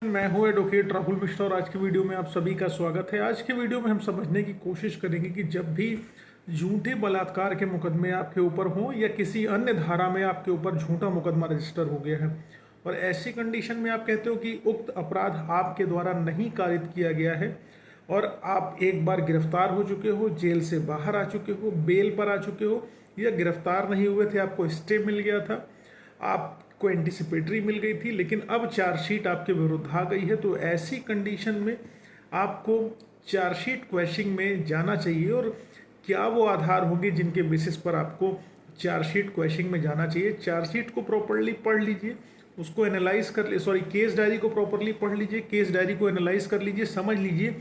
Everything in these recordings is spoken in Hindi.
मैं हूं एडवोकेट राहुल मिश्रा और आज की वीडियो में आप सभी का स्वागत है। आज के वीडियो में हम समझने की कोशिश करेंगे कि जब भी झूठे बलात्कार के मुकदमे आपके ऊपर हों या किसी अन्य धारा में आपके ऊपर झूठा मुकदमा रजिस्टर हो गया है और ऐसी कंडीशन में आप कहते हो कि उक्त अपराध आपके द्वारा नहीं कारित किया गया है और आप एक बार गिरफ्तार हो चुके हो, जेल से बाहर आ चुके हो, बेल पर आ चुके हो या गिरफ्तार नहीं हुए थे, आपको स्टे मिल गया था, आपको एंटिसिपेटरी मिल गई थी, लेकिन अब चार्जशीट आपके विरुद्ध आ गई है, तो ऐसी कंडीशन में आपको चार्जशीट क्वेश्चनिंग में जाना चाहिए। और क्या वो आधार होंगे जिनके बेसिस पर आपको चार्जशीट क्वेश्चनिंग में जाना चाहिए। चार्जशीट को प्रॉपरली पढ़ लीजिए, उसको एनालाइज कर ले, सॉरी केस डायरी को प्रॉपरली पढ़ लीजिए, केस डायरी को एनालाइज कर लीजिए, समझ लीजिए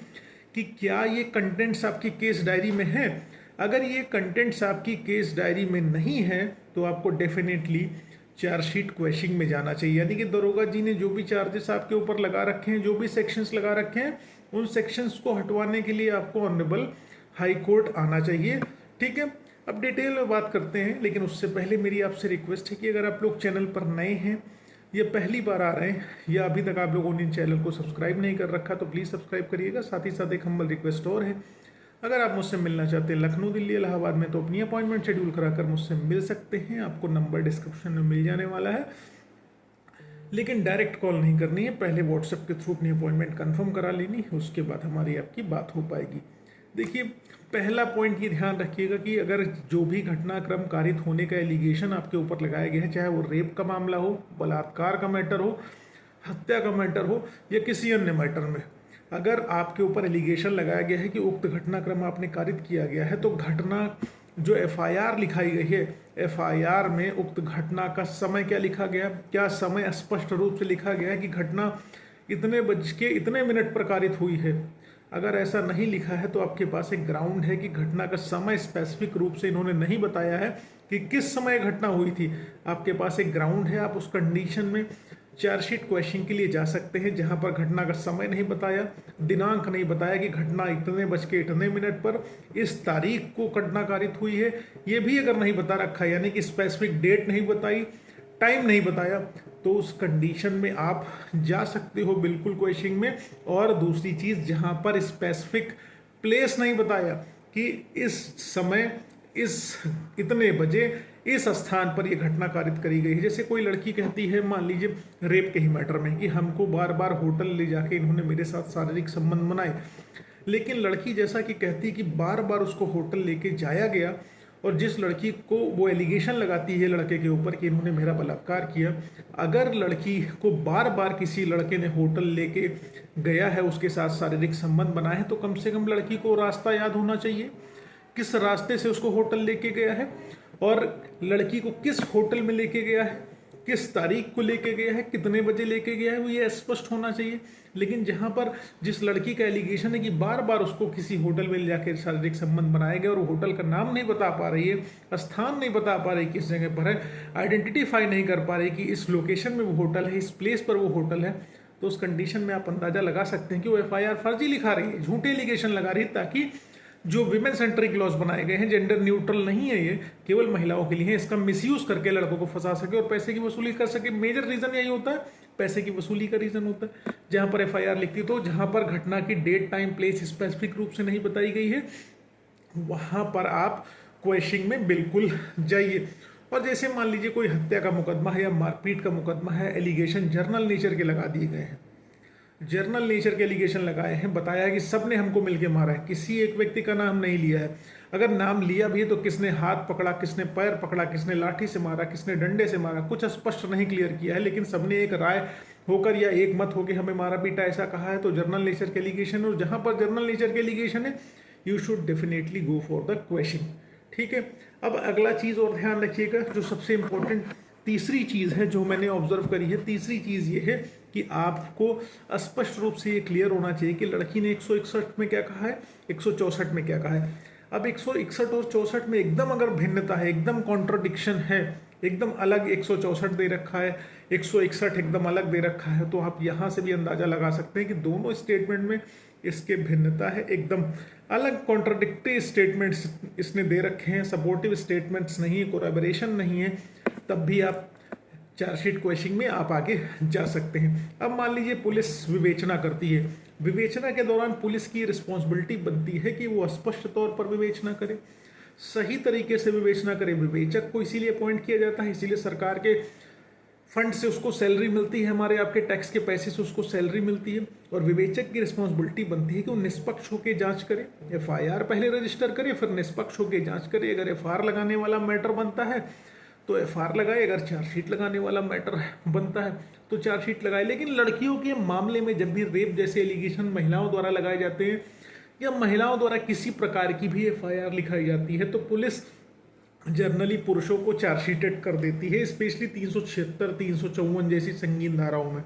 कि क्या ये कंटेंट्स आपकी केस डायरी में हैं। अगर ये कंटेंट्स आपकी केस डायरी में नहीं है तो आपको डेफिनेटली चार्जशीट क्वेश्चनिंग में जाना चाहिए। यानी कि दरोगा जी ने जो भी चार्जेस आपके ऊपर लगा रखे हैं, जो भी सेक्शंस लगा रखे हैं, उन सेक्शंस को हटवाने के लिए आपको ऑनरेबल हाई कोर्ट आना चाहिए। ठीक है, अब डिटेल में बात करते हैं, लेकिन उससे पहले मेरी आपसे रिक्वेस्ट है कि अगर आप लोग चैनल पर नए हैं या पहली बार आ रहे हैं या अभी तक आप लोगों ने चैनल को सब्सक्राइब नहीं कर रखा तो प्लीज़ सब्सक्राइब करिएगा। साथ ही साथ एक हम्बल रिक्वेस्ट और है, अगर आप मुझसे मिलना चाहते हैं लखनऊ, दिल्ली, इलाहाबाद में, तो अपनी अपॉइंटमेंट शेड्यूल कराकर मुझसे मिल सकते हैं। आपको नंबर डिस्क्रिप्शन में मिल जाने वाला है, लेकिन डायरेक्ट कॉल नहीं करनी है, पहले व्हाट्सएप के थ्रू अपनी अपॉइंटमेंट कंफर्म करा लेनी है, उसके बाद हमारी आपकी बात हो पाएगी। देखिए, पहला पॉइंट ये ध्यान रखिएगा कि अगर जो भी घटनाक्रम कारित होने का एलिगेशन आपके ऊपर लगाया गया है, चाहे वो रेप का मामला हो, बलात्कार का मैटर हो, हत्या का मैटर हो या किसी अन्य मैटर में, अगर आपके ऊपर एलिगेशन लगाया गया है कि उक्त घटनाक्रम आपने कारित किया गया है, तो घटना जो एफआईआर लिखाई गई है, एफआईआर में उक्त घटना का समय क्या लिखा गया, क्या समय स्पष्ट रूप से लिखा गया है कि घटना इतने बज के इतने मिनट पर कारित हुई है। अगर ऐसा नहीं लिखा है तो आपके पास एक ग्राउंड है कि घटना का समय स्पेसिफिक रूप से इन्होंने नहीं बताया है कि किस समय घटना हुई थी। आपके पास एक ग्राउंड है, आप उस कंडीशन में चार्जशीट क्वेश्चन के लिए जा सकते हैं जहां पर घटना का समय नहीं बताया, दिनांक नहीं बताया कि घटना इतने बज के इतने मिनट पर इस तारीख को घटना कारित हुई है, ये भी अगर नहीं बता रखा, यानी कि स्पेसिफिक डेट नहीं बताई, टाइम नहीं बताया, तो उस कंडीशन में आप जा सकते हो बिल्कुल क्वेश्चनिंग में। और दूसरी चीज़, जहां पर स्पेसिफिक प्लेस नहीं बताया कि इस समय इस इतने बजे इस स्थान पर यह घटना कारित करी गई है। जैसे कोई लड़की कहती है, मान लीजिए रेप के ही मैटर में, कि हमको बार बार होटल ले जाके इन्होंने मेरे साथ शारीरिक संबंध बनाए, लेकिन लड़की जैसा कि कहती है कि बार बार उसको होटल लेके जाया गया, और जिस लड़की को वो एलिगेशन लगाती है लड़के के ऊपर कि इन्होंने मेरा बलात्कार किया, अगर लड़की को बार बार किसी लड़के ने होटल लेके गया है, उसके साथ शारीरिक संबंध बनाए हैं, तो कम से कम लड़की को रास्ता याद होना चाहिए, किस रास्ते से उसको होटल लेके गया है और लड़की को किस होटल में लेके गया है, किस तारीख को लेके गया है, कितने बजे लेके गया है, वो ये स्पष्ट होना चाहिए। लेकिन जहां पर जिस लड़की का एलिगेशन है कि बार बार उसको किसी होटल में ले जाकर शारीरिक संबंध बनाए गए और होटल का नाम नहीं बता पा रही है, स्थान नहीं बता पा रही किस जगह पर है, आइडेंटिफाई नहीं कर पा रही कि इस लोकेशन में वो होटल है, इस प्लेस पर वो होटल है, तो उस कंडीशन में आप अंदाजा लगा सकते हैं कि वो एफआईआर फर्जी लिखा रही है, झूठे एलिगेशन लगा रही है, ताकि जो विमेन सेंट्रिक लॉज बनाए गए हैं, जेंडर न्यूट्रल नहीं है, ये केवल महिलाओं के लिए है, इसका मिसयूज करके लड़कों को फंसा सके और पैसे की वसूली कर सके। मेजर रीजन यही होता है, पैसे की वसूली का रीजन होता है। जहां पर एफआईआर लिखती, तो जहां पर घटना की डेट, टाइम, प्लेस स्पेसिफिक रूप से नहीं बताई गई है, वहां पर आप क्वेश्चनिंग में बिल्कुल जाइए। और जैसे मान लीजिए कोई हत्या का मुकदमा है या मारपीट का मुकदमा है, एलिगेशन जर्नल नेचर के लगा दिए गए हैं, जर्नल नेचर के एलिगेशन लगाए हैं, बताया है कि सबने हमको मिलके मारा है, किसी एक व्यक्ति का नाम नहीं लिया है, अगर नाम लिया भी है तो किसने हाथ पकड़ा, किसने पैर पकड़ा, किसने लाठी से मारा, किसने डंडे से मारा, कुछ स्पष्ट नहीं क्लियर किया है, लेकिन सबने एक राय होकर या एक मत होकर हमें मारा पीटा ऐसा कहा है, तो जर्नल नेचर के एलिगेशन है। और जहां पर जर्नल नेचर के एलिगेशन है, you should definitely go for the question. ठीक है, अब अगला चीज और ध्यान रखिएगा, जो सबसे इंपॉर्टेंट तीसरी चीज है जो मैंने ऑब्जर्व करी है, तीसरी चीज ये है कि आपको स्पष्ट रूप से ये क्लियर होना चाहिए कि लड़की ने 161 में क्या कहा है, 164 में क्या कहा है। अब 161 और 64 में एकदम अगर भिन्नता है, एकदम कॉन्ट्रोडिक्शन है, एकदम अलग 164 दे रखा है, 161 एकदम अलग दे रखा है, तो आप यहाँ से भी अंदाजा लगा सकते हैं कि दोनों स्टेटमेंट में इसके भिन्नता है, एकदम अलग कॉन्ट्रोडिक्टरी स्टेटमेंट्स इसने दे रखे हैं, सपोर्टिव स्टेटमेंट्स नहीं है, कोलैबोरेशन नहीं है। तब भी आप चार्जशीट क्वेश्चन में आप आगे जा सकते हैं। अब मान लीजिए पुलिस विवेचना करती है, विवेचना के दौरान पुलिस की रिस्पॉन्सिबिलिटी बनती है कि वो स्पष्ट तौर पर विवेचना करे, सही तरीके से विवेचना करे। विवेचक को इसीलिए अपॉइंट किया जाता है, इसीलिए सरकार के फंड से उसको सैलरी मिलती है, हमारे आपके टैक्स के पैसे से उसको सैलरी मिलती है। और विवेचक की रिस्पॉन्सिबिलिटी बनती है कि वो निष्पक्ष होकर जांच करे, एफआईआर पहले रजिस्टर करे, फिर निष्पक्ष होकर जांच करे। अगर एफआईआर लगाने वाला मैटर बनता है तो एफआईआर लगाए, अगर चार्जशीट लगाने वाला मैटर बनता है तो चार्जशीट लगाए। लेकिन लड़कियों के मामले में जब भी रेप जैसे एलिगेशन महिलाओं द्वारा लगाए जाते हैं या महिलाओं द्वारा किसी प्रकार की भी एफआईआर लिखाई जाती है तो पुलिस जनरली पुरुषों को चार्जशीटेड कर देती है, स्पेशली 376, 354 जैसी संगीन धाराओं में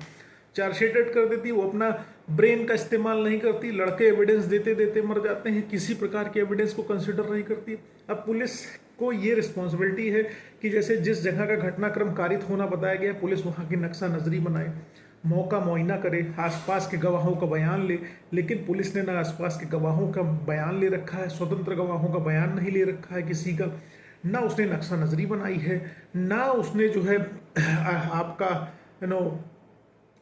चार्जशीटेड कर देती है। वो अपना ब्रेन का इस्तेमाल नहीं करती, लड़के एविडेंस देते देते मर जाते हैं, किसी प्रकार के एविडेंस को कंसिडर नहीं करती। अब पुलिस को ये रिस्पॉन्सिबिलिटी है कि जैसे जिस जगह का घटनाक्रम कारित होना बताया गया, पुलिस वहाँ की नक्शा नजरी बनाए, मौका मुआयना करे, आसपास के गवाहों का बयान ले। लेकिन पुलिस ने ना आसपास के गवाहों का बयान ले रखा है, स्वतंत्र गवाहों का बयान नहीं ले रखा है किसी का, ना उसने नक्शा नजरी बनाई है, ना उसने जो है आपका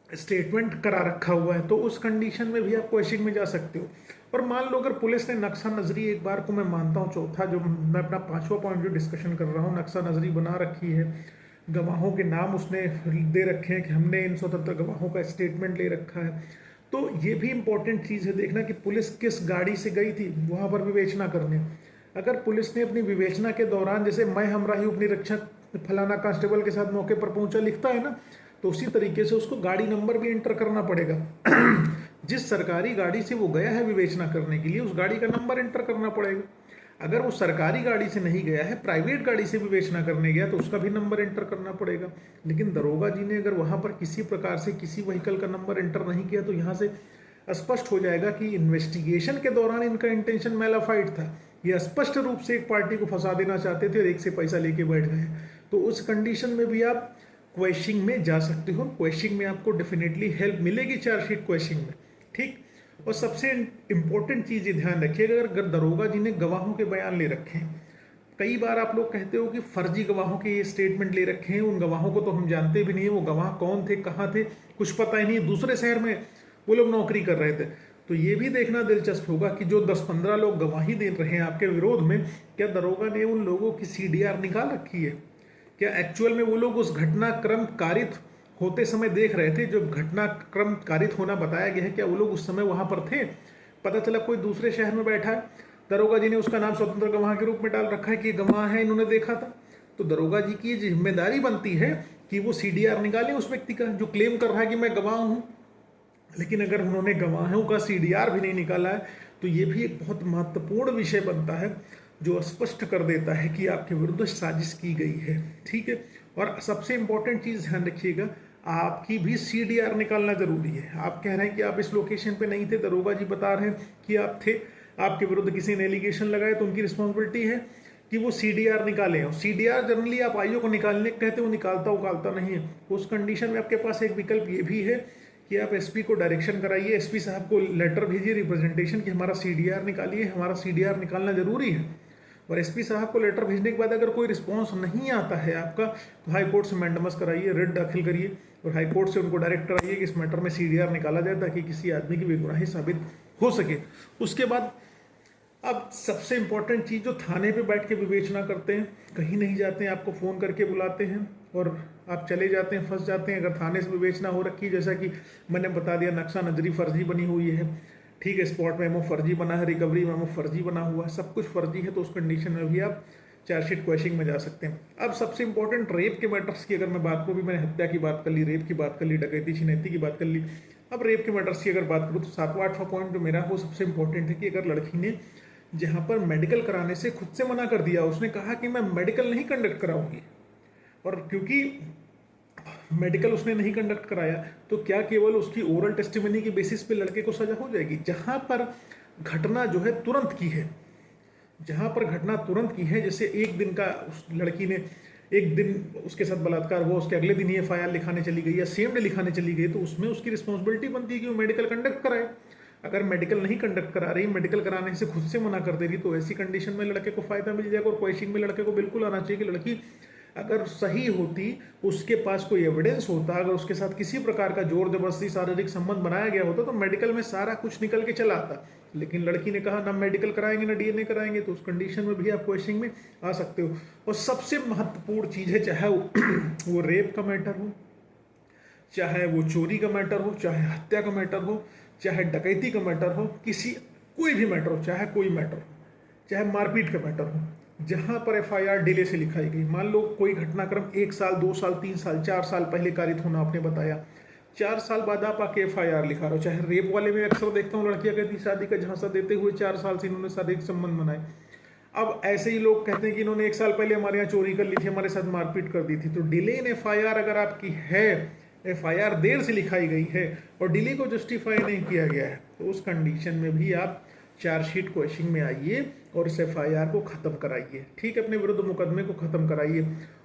स्टेटमेंट करा रखा हुआ है। तो उस कंडीशन में भी आप क्वेश्चन में जा सकते हो। और मान लो अगर पुलिस ने नक्शा नजरी, एक बार को मैं मानता हूँ, चौथा जो मैं अपना 5वां पॉइंट जो डिस्कशन कर रहा हूँ, नक्शा नजरी बना रखी है, गवाहों के नाम उसने दे रखे हैं कि हमने इन स्वतंत्र गवाहों का स्टेटमेंट ले रखा है, तो ये भी इंपॉर्टेंट चीज़ है देखना कि पुलिस किस गाड़ी से गई थी वहाँ पर विवेचना करने। अगर पुलिस ने अपनी विवेचना के दौरान, जैसे मैं हमराही उपनिरीक्षक फलाना कांस्टेबल के साथ मौके पर पहुंचा लिखता है ना, तो उसी तरीके से उसको गाड़ी नंबर भी एंटर करना पड़ेगा। जिस सरकारी गाड़ी से वो गया है विवेचना करने के लिए, उस गाड़ी का नंबर एंटर करना पड़ेगा। अगर वो सरकारी गाड़ी से नहीं गया है, प्राइवेट गाड़ी से विवेचना करने गया, तो उसका भी नंबर एंटर करना पड़ेगा। लेकिन दरोगा जी ने अगर वहाँ पर किसी प्रकार से किसी व्हीकल का नंबर एंटर नहीं किया, तो यहाँ से स्पष्ट हो जाएगा कि इन्वेस्टिगेशन के दौरान इनका इंटेंशन मैलाफाइड था। ये स्पष्ट रूप से एक पार्टी को फंसा देना चाहते थे और एक से पैसा लेके बैठ गए। तो उस कंडीशन में भी आप क्वेश्चनिंग में जा सकते हो, क्वेश्चनिंग में आपको डेफिनेटली हेल्प मिलेगी चार्जशीट क्वेश्चनिंग में, ठीक। और सबसे इंपॉर्टेंट चीज़ ये ध्यान रखिएगा, अगर दरोगा जी ने गवाहों के बयान ले रखे हैं, कई बार आप लोग कहते हो कि फर्जी गवाहों के ये स्टेटमेंट ले रखे हैं, उन गवाहों को तो हम जानते भी नहीं है, वो गवाह कौन थे, कहाँ थे, कुछ पता ही नहीं, दूसरे शहर में वो लोग नौकरी कर रहे थे। तो ये भी देखना दिलचस्प होगा कि जो 10-15 लोग गवाही दे रहे हैं आपके विरोध में, क्या दरोगा ने उन लोगों की सीडीआर निकाल रखी है? क्या एक्चुअल में वो लोग उस घटनाक्रम कारित होते समय देख रहे थे? जो घटनाक्रम कारित होना बताया गया है, क्या वो लोग उस समय वहां पर थे? पता चला कोई दूसरे शहर में बैठा है, दरोगा जी ने उसका नाम स्वतंत्र गवाह के रूप में डाल रखा है कि गवाह है, इन्होंने देखा था। तो दरोगा जी की जिम्मेदारी बनती है कि वो सीडीआर निकालें उस व्यक्ति का जो क्लेम कर रहा है कि मैं गवाह हूँ। लेकिन अगर उन्होंने गवाहों का सीडीआर भी नहीं निकाला है, तो ये भी एक बहुत महत्वपूर्ण विषय बनता है जो स्पष्ट कर देता है कि आपके विरुद्ध साजिश की गई है, ठीक है। और सबसे इंपॉर्टेंट चीज़ ध्यान रखिएगा, आपकी भी सीडीआर निकालना जरूरी है। आप कह रहे हैं कि आप इस लोकेशन पे नहीं थे, दरोगा जी बता रहे हैं कि आप थे, आपके विरुद्ध किसी ने एलिगेशन लगाया, तो उनकी रिस्पॉन्सिबिलिटी है कि वो सीडीआर निकालें। और सीडीआर जनरली आप आईओ को निकालने कहते हो, निकालता उकालता नहीं है। उस कंडीशन में आपके पास एक विकल्प ये भी है कि आप एसपी को डायरेक्शन कराइए, एसपी साहब को लेटर भेजिए रिप्रेजेंटेशन कि हमारा सीडीआर निकालिए, हमारा सीडीआर निकालना जरूरी है। और एसपी साहब को लेटर भेजने के बाद अगर कोई रिस्पांस नहीं आता है आपका, तो हाई कोर्ट से मैंडमस कराइए, रिट दाखिल करिए और हाई कोर्ट से उनको डायरेक्ट कराइए कि इस मैटर में सीडीआर निकाला जाए, ताकि किसी आदमी की बेगुनाही साबित हो सके। उसके बाद अब सबसे इंपॉर्टेंट चीज़, जो थाने पे बैठ के विवेचना करते हैं, कहीं नहीं जाते हैं, आपको फ़ोन करके बुलाते हैं और आप चले जाते हैं, फंस जाते हैं। अगर थाने से विवेचना हो रखी है, जैसा कि मैंने बता दिया, नक्शा नजरी फर्जी बनी हुई है, ठीक है, स्पॉट मेमो फर्जी बना है, रिकवरी मेमो फर्जी बना हुआ है, सब कुछ फर्जी है, तो उस कंडीशन में भी आप चार्जशीट क्वेश्चनिंग में जा सकते हैं। अब सबसे इंपॉर्टेंट रेप के मैटर्स की अगर मैं बात करूँ, भी मैंने हत्या की बात कर ली, रेप की बात कर ली, डकैती छिनैती की बात कर ली। अब रेप के मैटर्स की अगर बात करूँ, तो 7वां-8वां पॉइंट जो मेरा वो सबसे इंपॉर्टेंट है कि अगर लड़की ने जहाँ पर मेडिकल कराने से खुद से मना कर दिया, उसने कहा कि मैं मेडिकल नहीं कंडक्ट कराऊंगी, और क्योंकि मेडिकल उसने नहीं कंडक्ट कराया, तो क्या केवल उसकी ओरल टेस्टिमनी के बेसिस पे लड़के को सजा हो जाएगी? जहाँ पर घटना जो है तुरंत की है, जहाँ पर घटना तुरंत की है, जैसे एक दिन का उस लड़की ने एक दिन उसके साथ बलात्कार हुआ, उसके अगले दिन ही एफआईआर लिखाने चली गई या सेम डे लिखाने चली गई, तो उसमें उसकी रिस्पॉन्सिबिलिटी बनती है कि वो मेडिकल कंडक्ट कराए। अगर मेडिकल नहीं कंडक्ट करा रही, मेडिकल कराने से खुद से मना कर दे रही, तो ऐसी कंडीशन में लड़के को फायदा मिल जाएगा। और क्वेश्चनिंग में लड़के को बिल्कुल आना चाहिए कि लड़की अगर सही होती, उसके पास कोई एविडेंस होता, अगर उसके साथ किसी प्रकार का जोर जबरदस्ती शारीरिक संबंध बनाया गया होता तो मेडिकल में सारा कुछ निकल के चला आता। लेकिन लड़की ने कहा ना मेडिकल कराएंगे ना डीएनए कराएंगे, तो उस कंडीशन में भी आप क्वेश्चनिंग में आ सकते हो। और सबसे महत्वपूर्ण चीज़ है, चाहे वो रेप का मैटर हो, चाहे वो चोरी का मैटर हो, चाहे हत्या का मैटर हो, चाहे डकैती का मैटर हो, कोई भी मैटर हो, चाहे कोई मैटर हो, चाहे मारपीट का मैटर हो, जहां पर एफआईआर डिले से लिखाई गई, मान लो कोई घटनाक्रम 1 साल 2 साल 3 साल 4 साल पहले कारित होना आपने बताया, 4 साल बाद आप आके एफआईआर लिखा रहे हो। चाहे रेप वाले में अक्सर देखता हूँ लड़कियां कहती शादी का झांसा देते हुए 4 साल से इन्होंने शारीरिक संबंध बनाए। अब ऐसे ही लोग कहते हैं कि इन्होंने 1 साल पहले हमारे यहाँ चोरी कर ली थी, हमारे साथ मारपीट कर दी थी। तो डिले इन एफआईआर अगर आपकी है, एफआईआर देर से लिखाई गई है और डिले को जस्टिफाई नहीं किया गया है, तो उस कंडीशन में भी आप चार्जशीट क्वेश्चन में आइए और इस एफआईआर को ख़त्म कराइए। ठीक है, अपने विरुद्ध मुकदमे को ख़त्म कराइए।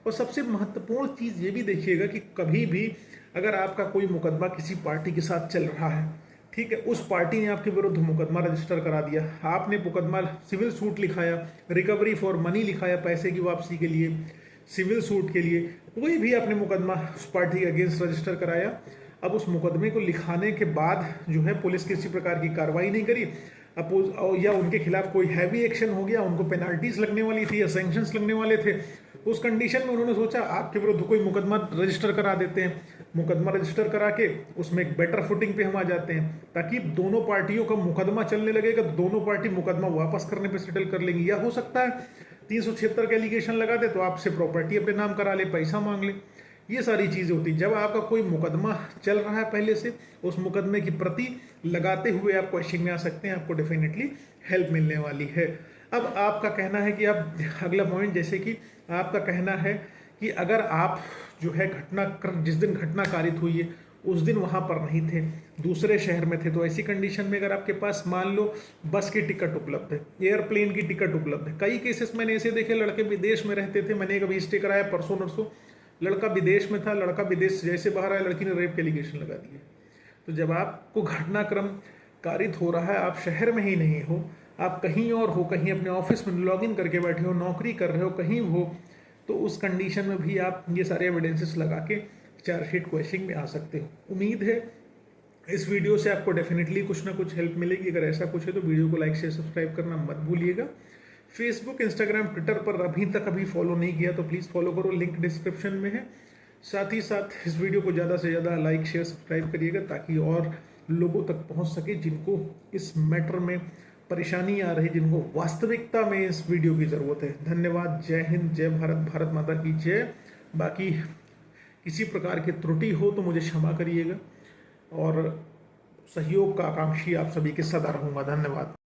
और सबसे महत्वपूर्ण चीज़ ये भी देखिएगा कि कभी भी अगर आपका कोई मुकदमा किसी पार्टी के साथ चल रहा है, ठीक है, उस पार्टी ने आपके विरुद्ध मुकदमा रजिस्टर करा दिया, आपने मुकदमा सिविल सूट लिखाया, रिकवरी फॉर मनी लिखाया, पैसे की वापसी के लिए, सिविल सूट के लिए, कोई भी आपने मुकदमा उस पार्टी के अगेंस्ट रजिस्टर कराया। अब उस मुकदमे को लिखाने के बाद जो है पुलिस किसी प्रकार की कार्रवाई नहीं करी, अपोज या उनके खिलाफ कोई हैवी एक्शन हो गया, उनको पेनाल्टीज लगने वाली थी या सैंक्शंस लगने वाले थे, उस कंडीशन में उन्होंने सोचा आपके विरुद्ध कोई मुकदमा रजिस्टर करा देते हैं। मुकदमा रजिस्टर करा के उसमें एक बेटर फुटिंग पे हम आ जाते हैं, ताकि दोनों पार्टियों का मुकदमा चलने लगेगा तो दोनों पार्टी मुकदमा वापस करने पे सेटल कर लेंगी। या हो सकता है 376 का एलिगेशन लगा दे तो आपसे प्रॉपर्टी अपने नाम करा ले, पैसा मांग ले। ये सारी चीज़ें होती। जब आपका कोई मुकदमा चल रहा है पहले से, उस मुकदमे की प्रति लगाते हुए आप क्वेश्चन में आ सकते हैं, आपको डेफिनेटली हेल्प मिलने वाली है। अब आपका कहना है कि आप अगला पॉइंट, जैसे कि आपका कहना है कि अगर आप जो है जिस दिन घटना कारित हुई है उस दिन वहाँ पर नहीं थे, दूसरे शहर में थे, तो ऐसी कंडीशन में अगर आपके पास मान लो बस की टिकट उपलब्ध है, एयरप्लेन की टिकट उपलब्ध है, कई केसेस मैंने ऐसे देखे, लड़के विदेश में रहते थे, मैंने कभी स्टे कराया परसों नरसों, लड़का विदेश में था, लड़का विदेश से जैसे बाहर आया लड़की ने रेप के एलिगेशन लगा दिए। तो जब आपको घटनाक्रम कारित हो रहा है, आप शहर में ही नहीं हो, आप कहीं और हो, कहीं अपने ऑफिस में लॉगिन करके बैठे हो, नौकरी कर रहे हो, कहीं हो, तो उस कंडीशन में भी आप ये सारे एविडेंसेस लगा के चार्जशीट क्वेश्चन में आ सकते हो। उम्मीद है इस वीडियो से आपको डेफिनेटली कुछ ना कुछ हेल्प मिलेगी। अगर ऐसा कुछ है तो वीडियो को लाइक शेयर सब्सक्राइब करना मत भूलिएगा। फेसबुक, इंस्टाग्राम, ट्विटर पर अभी तक फॉलो नहीं किया तो प्लीज़ फॉलो करो, लिंक डिस्क्रिप्शन में है। साथ ही साथ इस वीडियो को ज़्यादा से ज़्यादा लाइक शेयर सब्सक्राइब करिएगा, ताकि और लोगों तक पहुंच सके जिनको इस मैटर में परेशानी आ रही, जिनको वास्तविकता में इस वीडियो की ज़रूरत है। धन्यवाद। जय हिंद, जय भारत, भारत माता की जय। बाकी किसी प्रकार की त्रुटि हो तो मुझे क्षमा करिएगा, और सहयोग का आकांक्षी आप सभी के सदा रहूँगा। धन्यवाद।